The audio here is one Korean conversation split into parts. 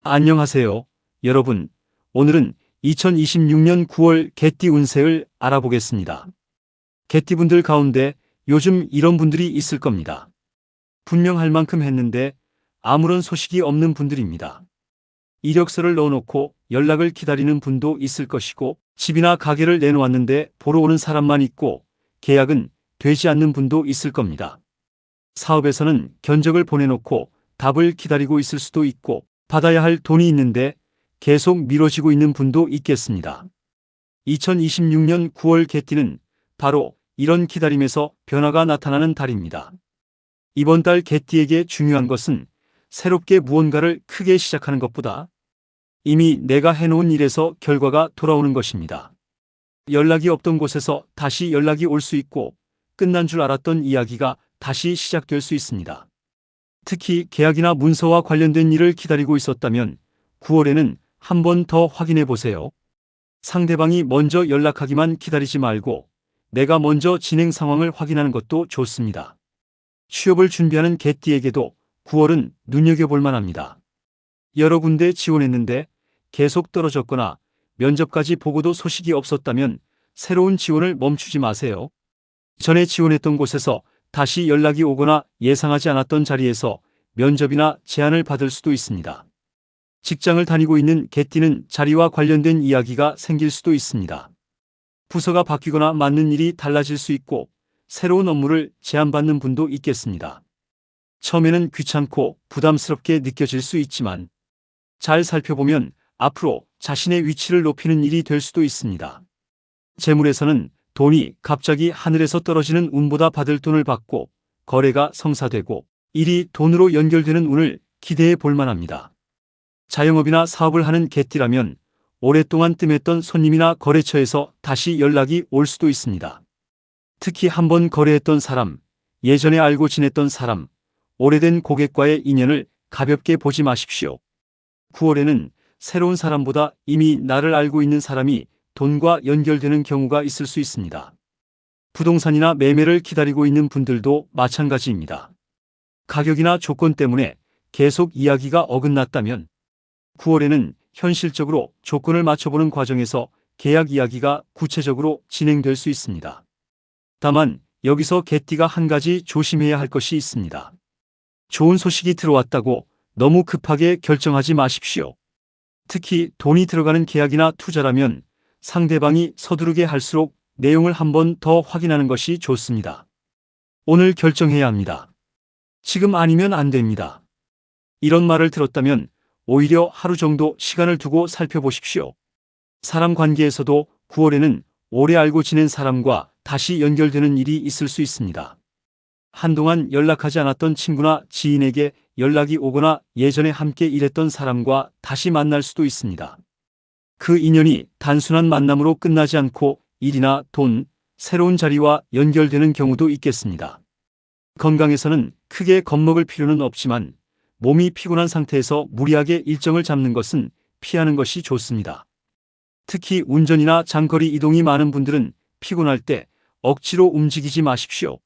안녕하세요, 여러분. 오늘은 2026년 9월 개띠 운세를 알아보겠습니다. 개띠분들 가운데 요즘 이런 분들이 있을 겁니다. 분명 할 만큼 했는데 아무런 소식이 없는 분들입니다. 이력서를 넣어놓고 연락을 기다리는 분도 있을 것이고, 집이나 가게를 내놓았는데 보러 오는 사람만 있고 계약은 되지 않는 분도 있을 겁니다. 사업에서는 견적을 보내놓고 답을 기다리고 있을 수도 있고, 받아야 할 돈이 있는데 계속 미뤄지고 있는 분도 있겠습니다. 2026년 9월 개띠는 바로 이런 기다림에서 변화가 나타나는 달입니다. 이번 달 개띠에게 중요한 것은 새롭게 무언가를 크게 시작하는 것보다 이미 내가 해놓은 일에서 결과가 돌아오는 것입니다. 연락이 없던 곳에서 다시 연락이 올 수 있고, 끝난 줄 알았던 이야기가 다시 시작될 수 있습니다. 특히 계약이나 문서와 관련된 일을 기다리고 있었다면 9월에는 한 번 더 확인해 보세요. 상대방이 먼저 연락하기만 기다리지 말고 내가 먼저 진행 상황을 확인하는 것도 좋습니다. 취업을 준비하는 개띠에게도 9월은 눈여겨볼 만합니다. 여러 군데 지원했는데 계속 떨어졌거나 면접까지 보고도 소식이 없었다면 새로운 지원을 멈추지 마세요. 전에 지원했던 곳에서 다시 연락이 오거나 예상하지 않았던 자리에서 면접이나 제안을 받을 수도 있습니다. 직장을 다니고 있는 개띠는 자리와 관련된 이야기가 생길 수도 있습니다. 부서가 바뀌거나 맡는 일이 달라질 수 있고, 새로운 업무를 제안받는 분도 있겠습니다. 처음에는 귀찮고 부담스럽게 느껴질 수 있지만 잘 살펴보면 앞으로 자신의 위치를 높이는 일이 될 수도 있습니다. 재물에서는 돈이 갑자기 하늘에서 떨어지는 운보다 받을 돈을 받고, 거래가 성사되고 일이 돈으로 연결되는 운을 기대해 볼 만합니다. 자영업이나 사업을 하는 개띠라면 오랫동안 뜸했던 손님이나 거래처에서 다시 연락이 올 수도 있습니다. 특히 한번 거래했던 사람, 예전에 알고 지냈던 사람, 오래된 고객과의 인연을 가볍게 보지 마십시오. 9월에는 새로운 사람보다 이미 나를 알고 있는 사람이 돈과 연결되는 경우가 있을 수 있습니다. 부동산이나 매매를 기다리고 있는 분들도 마찬가지입니다. 가격이나 조건 때문에 계속 이야기가 어긋났다면 9월에는 현실적으로 조건을 맞춰보는 과정에서 계약 이야기가 구체적으로 진행될 수 있습니다. 다만 여기서 개띠가 한 가지 조심해야 할 것이 있습니다. 좋은 소식이 들어왔다고 너무 급하게 결정하지 마십시오. 특히 돈이 들어가는 계약이나 투자라면 상대방이 서두르게 할수록 내용을 한 번 더 확인하는 것이 좋습니다. 오늘 결정해야 합니다. 지금 아니면 안 됩니다. 이런 말을 들었다면 오히려 하루 정도 시간을 두고 살펴보십시오. 사람 관계에서도 9월에는 오래 알고 지낸 사람과 다시 연결되는 일이 있을 수 있습니다. 한동안 연락하지 않았던 친구나 지인에게 연락이 오거나 예전에 함께 일했던 사람과 다시 만날 수도 있습니다. 그 인연이 단순한 만남으로 끝나지 않고 일이나 돈, 새로운 자리와 연결되는 경우도 있겠습니다. 건강에서는 크게 겁먹을 필요는 없지만 몸이 피곤한 상태에서 무리하게 일정을 잡는 것은 피하는 것이 좋습니다. 특히 운전이나 장거리 이동이 많은 분들은 피곤할 때 억지로 움직이지 마십시오.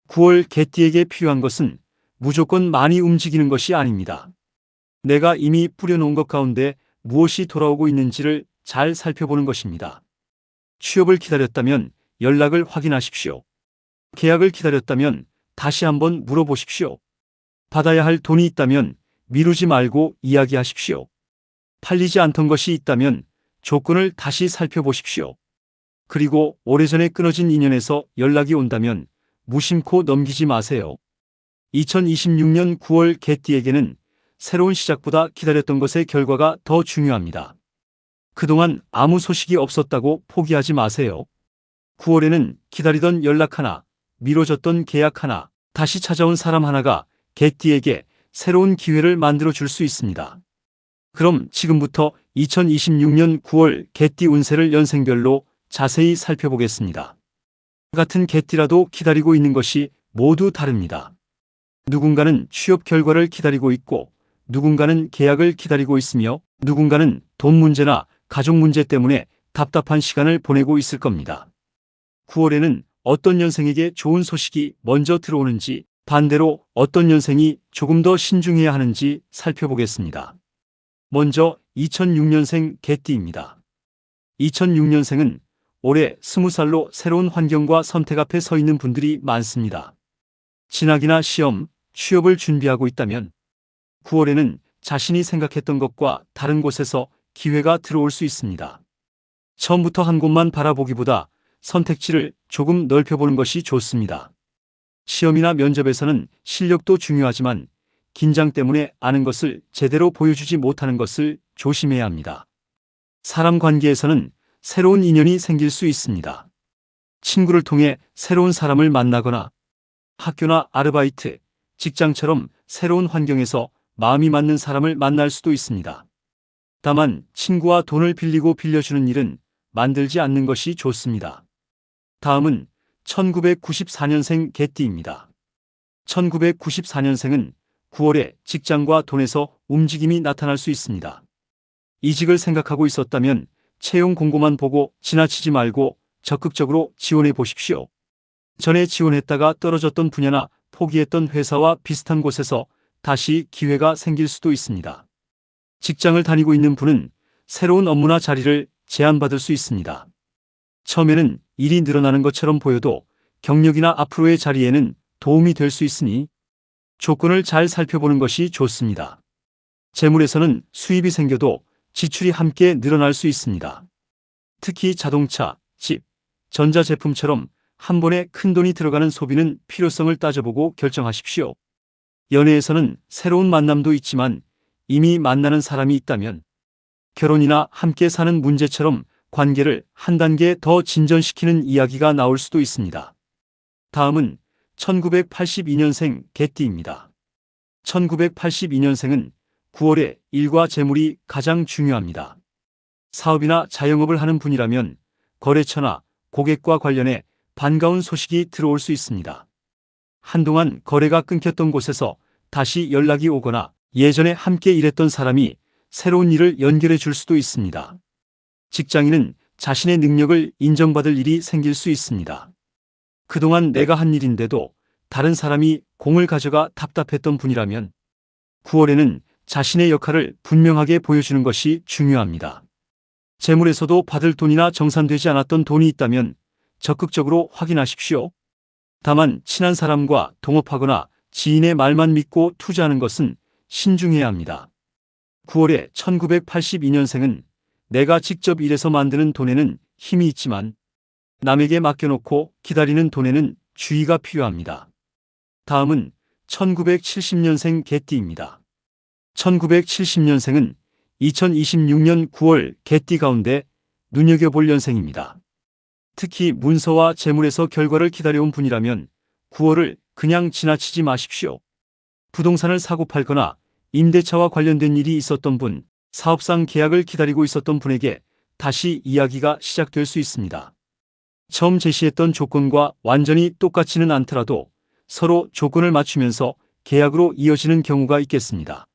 9월 개띠에게 필요한 것은 무조건 많이 움직이는 것이 아닙니다. 내가 이미 뿌려놓은 것 가운데 무엇이 돌아오고 있는지를 잘 살펴보는 것입니다. 취업을 기다렸다면 연락을 확인하십시오. 계약을 기다렸다면 다시 한번 물어보십시오. 받아야 할 돈이 있다면 미루지 말고 이야기하십시오. 팔리지 않던 것이 있다면 조건을 다시 살펴보십시오. 그리고 오래전에 끊어진 인연에서 연락이 온다면 무심코 넘기지 마세요. 2026년 9월 개띠에게는 새로운 시작보다 기다렸던 것의 결과가 더 중요합니다. 그동안 아무 소식이 없었다고 포기하지 마세요. 9월에는 기다리던 연락 하나, 미뤄졌던 계약 하나, 다시 찾아온 사람 하나가 개띠에게 새로운 기회를 만들어 줄 수 있습니다. 그럼 지금부터 2026년 9월 개띠 운세를 연생별로 자세히 살펴보겠습니다. 같은 개띠라도 기다리고 있는 것이 모두 다릅니다. 누군가는 취업 결과를 기다리고 있고, 누군가는 계약을 기다리고 있으며, 누군가는 돈 문제나 가족 문제 때문에 답답한 시간을 보내고 있을 겁니다. 9월에는 어떤 년생에게 좋은 소식이 먼저 들어오는지, 반대로 어떤 년생이 조금 더 신중해야 하는지 살펴보겠습니다. 먼저 2006년생 개띠입니다. 2006년생은 올해 20살로 새로운 환경과 선택 앞에 서 있는 분들이 많습니다. 진학이나 시험, 취업을 준비하고 있다면 9월에는 자신이 생각했던 것과 다른 곳에서 기회가 들어올 수 있습니다. 처음부터 한 곳만 바라보기보다 선택지를 조금 넓혀보는 것이 좋습니다. 시험이나 면접에서는 실력도 중요하지만 긴장 때문에 아는 것을 제대로 보여주지 못하는 것을 조심해야 합니다. 사람 관계에서는 새로운 인연이 생길 수 있습니다. 친구를 통해 새로운 사람을 만나거나 학교나 아르바이트, 직장처럼 새로운 환경에서 마음이 맞는 사람을 만날 수도 있습니다. 다만 친구와 돈을 빌리고 빌려주는 일은 만들지 않는 것이 좋습니다. 다음은 1994년생 개띠입니다. 1994년생은 9월에 직장과 돈에서 움직임이 나타날 수 있습니다. 이직을 생각하고 있었다면 채용 공고만 보고 지나치지 말고 적극적으로 지원해 보십시오. 전에 지원했다가 떨어졌던 분야나 포기했던 회사와 비슷한 곳에서 다시 기회가 생길 수도 있습니다. 직장을 다니고 있는 분은 새로운 업무나 자리를 제안받을 수 있습니다. 처음에는 일이 늘어나는 것처럼 보여도 경력이나 앞으로의 자리에는 도움이 될 수 있으니 조건을 잘 살펴보는 것이 좋습니다. 재물에서는 수입이 생겨도 지출이 함께 늘어날 수 있습니다. 특히 자동차, 집, 전자제품처럼 한 번에 큰돈이 들어가는 소비는 필요성을 따져보고 결정하십시오. 연애에서는 새로운 만남도 있지만 이미 만나는 사람이 있다면 결혼이나 함께 사는 문제처럼 관계를 한 단계 더 진전시키는 이야기가 나올 수도 있습니다. 다음은 1982년생 개띠입니다. 1982년생은 9월에 일과 재물이 가장 중요합니다. 사업이나 자영업을 하는 분이라면 거래처나 고객과 관련해 반가운 소식이 들어올 수 있습니다. 한동안 거래가 끊겼던 곳에서 다시 연락이 오거나 예전에 함께 일했던 사람이 새로운 일을 연결해 줄 수도 있습니다. 직장인은 자신의 능력을 인정받을 일이 생길 수 있습니다. 그동안 내가 한 일인데도 다른 사람이 공을 가져가 답답했던 분이라면 9월에는 자신의 역할을 분명하게 보여주는 것이 중요합니다. 재물에서도 받을 돈이나 정산되지 않았던 돈이 있다면 적극적으로 확인하십시오. 다만 친한 사람과 동업하거나 지인의 말만 믿고 투자하는 것은 신중해야 합니다. 9월에 1982년생은 내가 직접 일해서 만드는 돈에는 힘이 있지만 남에게 맡겨놓고 기다리는 돈에는 주의가 필요합니다. 다음은 1970년생 개띠입니다. 1970년생은 2026년 9월 개띠 가운데 눈여겨볼 년생입니다. 특히 문서와 재물에서 결과를 기다려온 분이라면 9월을 그냥 지나치지 마십시오. 부동산을 사고 팔거나 임대차와 관련된 일이 있었던 분, 사업상 계약을 기다리고 있었던 분에게 다시 이야기가 시작될 수 있습니다. 처음 제시했던 조건과 완전히 똑같지는 않더라도 서로 조건을 맞추면서 계약으로 이어지는 경우가 있겠습니다.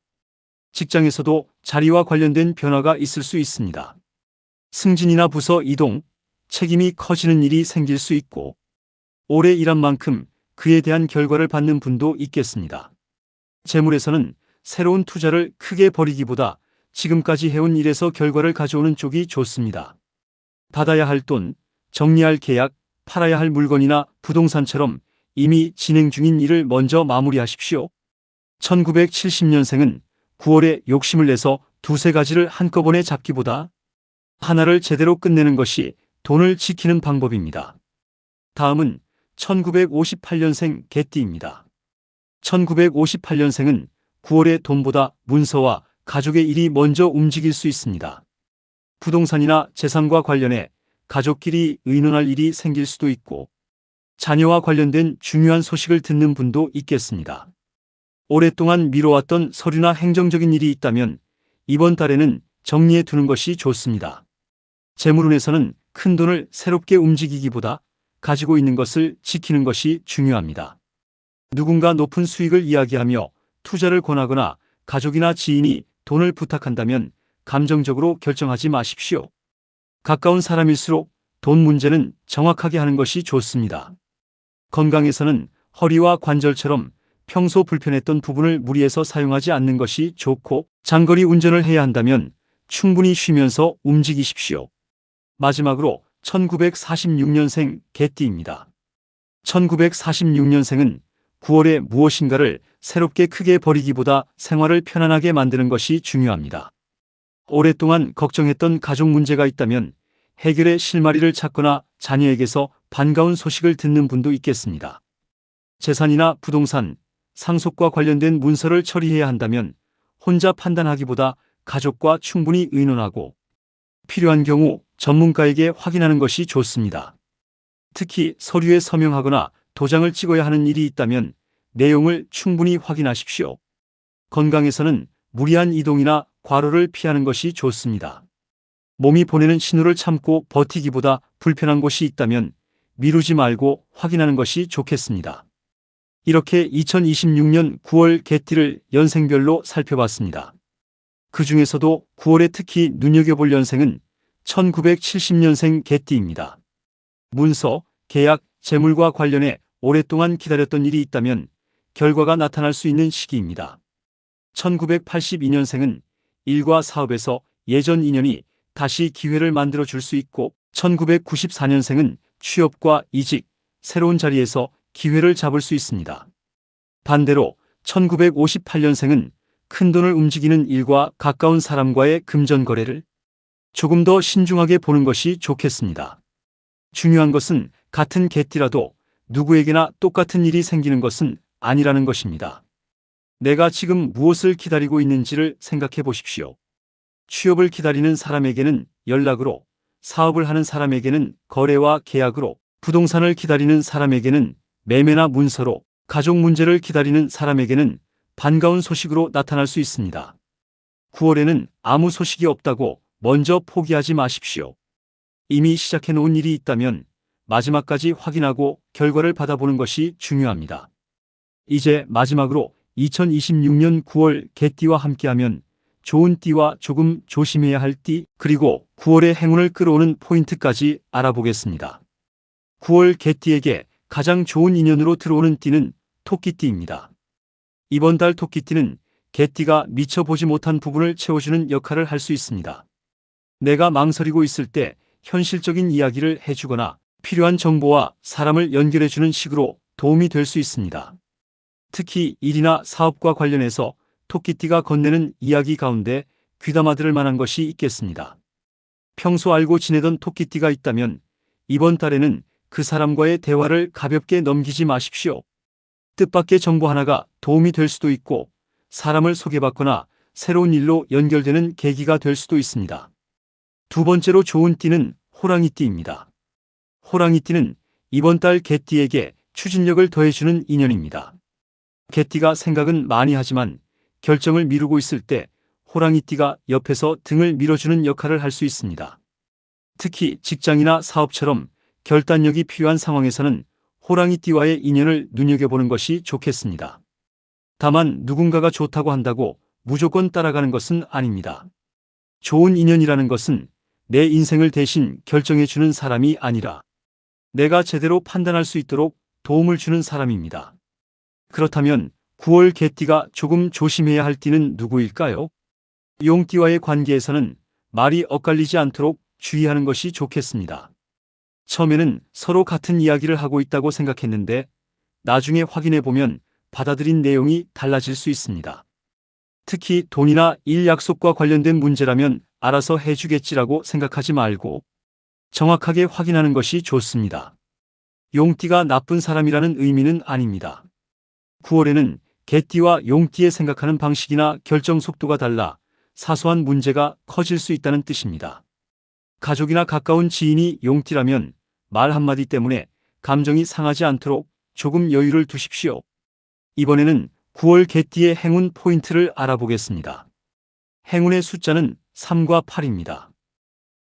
직장에서도 자리와 관련된 변화가 있을 수 있습니다. 승진이나 부서 이동, 책임이 커지는 일이 생길 수 있고 오래 일한 만큼 그에 대한 결과를 받는 분도 있겠습니다. 재물에서는 새로운 투자를 크게 벌이기보다 지금까지 해온 일에서 결과를 가져오는 쪽이 좋습니다. 받아야 할 돈, 정리할 계약, 팔아야 할 물건이나 부동산처럼 이미 진행 중인 일을 먼저 마무리하십시오. 1970년생은 9월에 욕심을 내서 두세 가지를 한꺼번에 잡기보다 하나를 제대로 끝내는 것이 돈을 지키는 방법입니다. 다음은 1958년생 개띠입니다. 1958년생은 9월에 돈보다 문서와 가족의 일이 먼저 움직일 수 있습니다. 부동산이나 재산과 관련해 가족끼리 의논할 일이 생길 수도 있고 자녀와 관련된 중요한 소식을 듣는 분도 있겠습니다. 오랫동안 미뤄왔던 서류나 행정적인 일이 있다면 이번 달에는 정리해 두는 것이 좋습니다. 재물운에서는 큰 돈을 새롭게 움직이기보다 가지고 있는 것을 지키는 것이 중요합니다. 누군가 높은 수익을 이야기하며 투자를 권하거나 가족이나 지인이 돈을 부탁한다면 감정적으로 결정하지 마십시오. 가까운 사람일수록 돈 문제는 정확하게 하는 것이 좋습니다. 건강에서는 허리와 관절처럼 평소 불편했던 부분을 무리해서 사용하지 않는 것이 좋고, 장거리 운전을 해야 한다면 충분히 쉬면서 움직이십시오. 마지막으로 1946년생 개띠입니다. 1946년생은 9월에 무엇인가를 새롭게 크게 버리기보다 생활을 편안하게 만드는 것이 중요합니다. 오랫동안 걱정했던 가족 문제가 있다면 해결의 실마리를 찾거나 자녀에게서 반가운 소식을 듣는 분도 있겠습니다. 재산이나 부동산, 상속과 관련된 문서를 처리해야 한다면 혼자 판단하기보다 가족과 충분히 의논하고 필요한 경우 전문가에게 확인하는 것이 좋습니다. 특히 서류에 서명하거나 도장을 찍어야 하는 일이 있다면 내용을 충분히 확인하십시오. 건강에서는 무리한 이동이나 과로를 피하는 것이 좋습니다. 몸이 보내는 신호를 참고 버티기보다 불편한 곳이 있다면 미루지 말고 확인하는 것이 좋겠습니다. 이렇게 2026년 9월 개띠를 연생별로 살펴봤습니다. 그 중에서도 9월에 특히 눈여겨볼 연생은 1970년생 개띠입니다. 문서, 계약, 재물과 관련해 오랫동안 기다렸던 일이 있다면 결과가 나타날 수 있는 시기입니다. 1982년생은 일과 사업에서 예전 인연이 다시 기회를 만들어 줄 수 있고, 1994년생은 취업과 이직, 새로운 자리에서 기회를 잡을 수 있습니다. 반대로 1958년생은 큰돈을 움직이는 일과 가까운 사람과의 금전 거래를 조금 더 신중하게 보는 것이 좋겠습니다. 중요한 것은 같은 개띠라도 누구에게나 똑같은 일이 생기는 것은 아니라는 것입니다. 내가 지금 무엇을 기다리고 있는지를 생각해 보십시오. 취업을 기다리는 사람에게는 연락으로, 사업을 하는 사람에게는 거래와 계약으로, 부동산을 기다리는 사람에게는 매매나 문서로, 가족 문제를 기다리는 사람에게는 반가운 소식으로 나타날 수 있습니다. 9월에는 아무 소식이 없다고 먼저 포기하지 마십시오. 이미 시작해 놓은 일이 있다면 마지막까지 확인하고 결과를 받아보는 것이 중요합니다. 이제 마지막으로 2026년 9월 개띠와 함께하면 좋은 띠와 조금 조심해야 할 띠, 그리고 9월의 행운을 끌어오는 포인트까지 알아보겠습니다. 9월 개띠에게 가장 좋은 인연으로 들어오는 띠는 토끼띠입니다. 이번 달 토끼띠는 개띠가 미처 보지 못한 부분을 채워주는 역할을 할 수 있습니다. 내가 망설이고 있을 때 현실적인 이야기를 해주거나 필요한 정보와 사람을 연결해주는 식으로 도움이 될 수 있습니다. 특히 일이나 사업과 관련해서 토끼띠가 건네는 이야기 가운데 귀담아 들을 만한 것이 있겠습니다. 평소 알고 지내던 토끼띠가 있다면 이번 달에는 그 사람과의 대화를 가볍게 넘기지 마십시오. 뜻밖의 정보 하나가 도움이 될 수도 있고 사람을 소개받거나 새로운 일로 연결되는 계기가 될 수도 있습니다. 두 번째로 좋은 띠는 호랑이띠입니다. 호랑이띠는 이번 달 개띠에게 추진력을 더해주는 인연입니다. 개띠가 생각은 많이 하지만 결정을 미루고 있을 때 호랑이띠가 옆에서 등을 밀어주는 역할을 할 수 있습니다. 특히 직장이나 사업처럼 결단력이 필요한 상황에서는 호랑이띠와의 인연을 눈여겨보는 것이 좋겠습니다. 다만 누군가가 좋다고 한다고 무조건 따라가는 것은 아닙니다. 좋은 인연이라는 것은 내 인생을 대신 결정해주는 사람이 아니라 내가 제대로 판단할 수 있도록 도움을 주는 사람입니다. 그렇다면 9월 개띠가 조금 조심해야 할 띠는 누구일까요? 용띠와의 관계에서는 말이 엇갈리지 않도록 주의하는 것이 좋겠습니다. 처음에는 서로 같은 이야기를 하고 있다고 생각했는데 나중에 확인해보면 받아들인 내용이 달라질 수 있습니다. 특히 돈이나 일 약속과 관련된 문제라면 알아서 해주겠지라고 생각하지 말고 정확하게 확인하는 것이 좋습니다. 용띠가 나쁜 사람이라는 의미는 아닙니다. 9월에는 개띠와 용띠의 생각하는 방식이나 결정 속도가 달라 사소한 문제가 커질 수 있다는 뜻입니다. 가족이나 가까운 지인이 용띠라면 말 한마디 때문에 감정이 상하지 않도록 조금 여유를 두십시오. 이번에는 9월 개띠의 행운 포인트를 알아보겠습니다. 행운의 숫자는 3과 8입니다.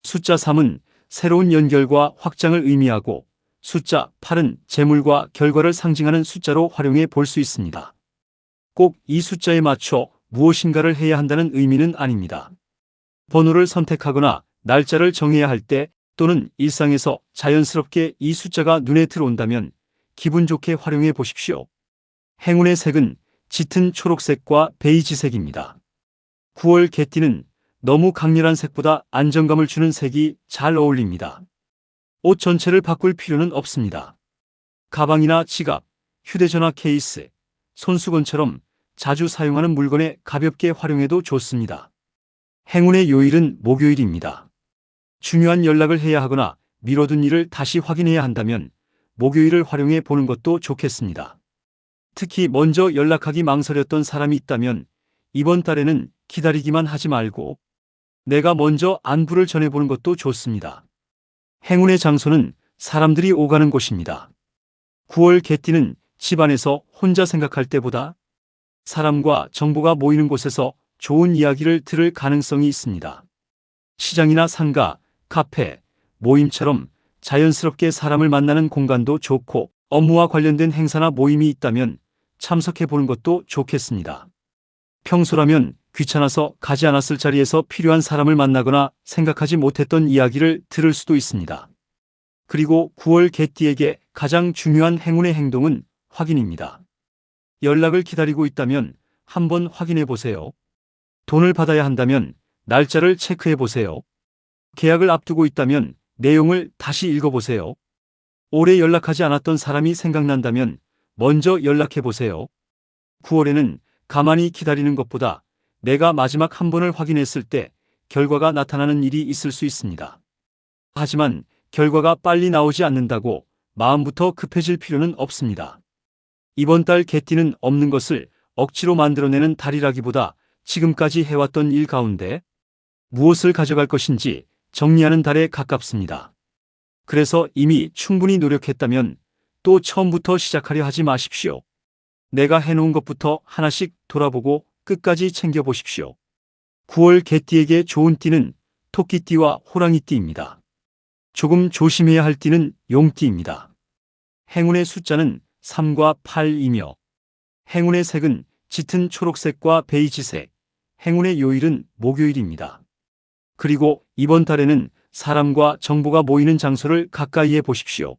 숫자 3은 새로운 연결과 확장을 의미하고 숫자 8은 재물과 결과를 상징하는 숫자로 활용해 볼 수 있습니다. 꼭 이 숫자에 맞춰 무엇인가를 해야 한다는 의미는 아닙니다. 번호를 선택하거나 날짜를 정해야 할 때 또는 일상에서 자연스럽게 이 숫자가 눈에 들어온다면 기분 좋게 활용해 보십시오. 행운의 색은 짙은 초록색과 베이지색입니다. 9월 개띠는 너무 강렬한 색보다 안정감을 주는 색이 잘 어울립니다. 옷 전체를 바꿀 필요는 없습니다. 가방이나 지갑, 휴대전화 케이스, 손수건처럼 자주 사용하는 물건에 가볍게 활용해도 좋습니다. 행운의 요일은 목요일입니다. 중요한 연락을 해야 하거나 미뤄둔 일을 다시 확인해야 한다면 목요일을 활용해 보는 것도 좋겠습니다. 특히 먼저 연락하기 망설였던 사람이 있다면 이번 달에는 기다리기만 하지 말고 내가 먼저 안부를 전해보는 것도 좋습니다. 행운의 장소는 사람들이 오가는 곳입니다. 9월 개띠는 집안에서 혼자 생각할 때보다 사람과 정보가 모이는 곳에서 좋은 이야기를 들을 가능성이 있습니다. 시장이나 상가, 카페, 모임처럼 자연스럽게 사람을 만나는 공간도 좋고 업무와 관련된 행사나 모임이 있다면 참석해 보는 것도 좋겠습니다. 평소라면 귀찮아서 가지 않았을 자리에서 필요한 사람을 만나거나 생각하지 못했던 이야기를 들을 수도 있습니다. 그리고 9월 개띠에게 가장 중요한 행운의 행동은 확인입니다. 연락을 기다리고 있다면 한번 확인해 보세요. 돈을 받아야 한다면 날짜를 체크해 보세요. 계약을 앞두고 있다면 내용을 다시 읽어보세요. 오래 연락하지 않았던 사람이 생각난다면 먼저 연락해 보세요. 9월에는 가만히 기다리는 것보다 내가 마지막 한 번을 확인했을 때 결과가 나타나는 일이 있을 수 있습니다. 하지만 결과가 빨리 나오지 않는다고 마음부터 급해질 필요는 없습니다. 이번 달 개띠는 없는 것을 억지로 만들어내는 달이라기보다 지금까지 해왔던 일 가운데 무엇을 가져갈 것인지 정리하는 달에 가깝습니다. 그래서 이미 충분히 노력했다면 또 처음부터 시작하려 하지 마십시오. 내가 해놓은 것부터 하나씩 돌아보고 끝까지 챙겨보십시오. 9월 개띠에게 좋은 띠는 토끼띠와 호랑이띠입니다. 조금 조심해야 할 띠는 용띠입니다. 행운의 숫자는 3과 8이며 행운의 색은 짙은 초록색과 베이지색, 행운의 요일은 목요일입니다. 그리고 이번 달에는 사람과 정보가 모이는 장소를 가까이에 보십시오.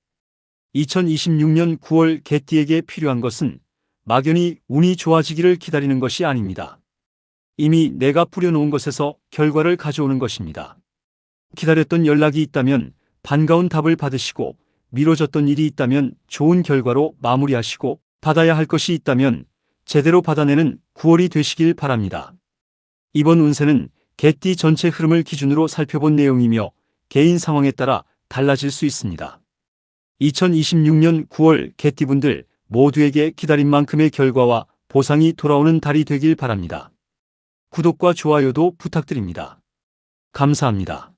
2026년 9월 개띠에게 필요한 것은 막연히 운이 좋아지기를 기다리는 것이 아닙니다. 이미 내가 뿌려놓은 것에서 결과를 가져오는 것입니다. 기다렸던 연락이 있다면 반가운 답을 받으시고 미뤄졌던 일이 있다면 좋은 결과로 마무리하시고 받아야 할 것이 있다면 제대로 받아내는 9월이 되시길 바랍니다. 이번 운세는 개띠 전체 흐름을 기준으로 살펴본 내용이며 개인 상황에 따라 달라질 수 있습니다. 2026년 9월 개띠분들 모두에게 기다린 만큼의 결과와 보상이 돌아오는 달이 되길 바랍니다. 구독과 좋아요도 부탁드립니다. 감사합니다.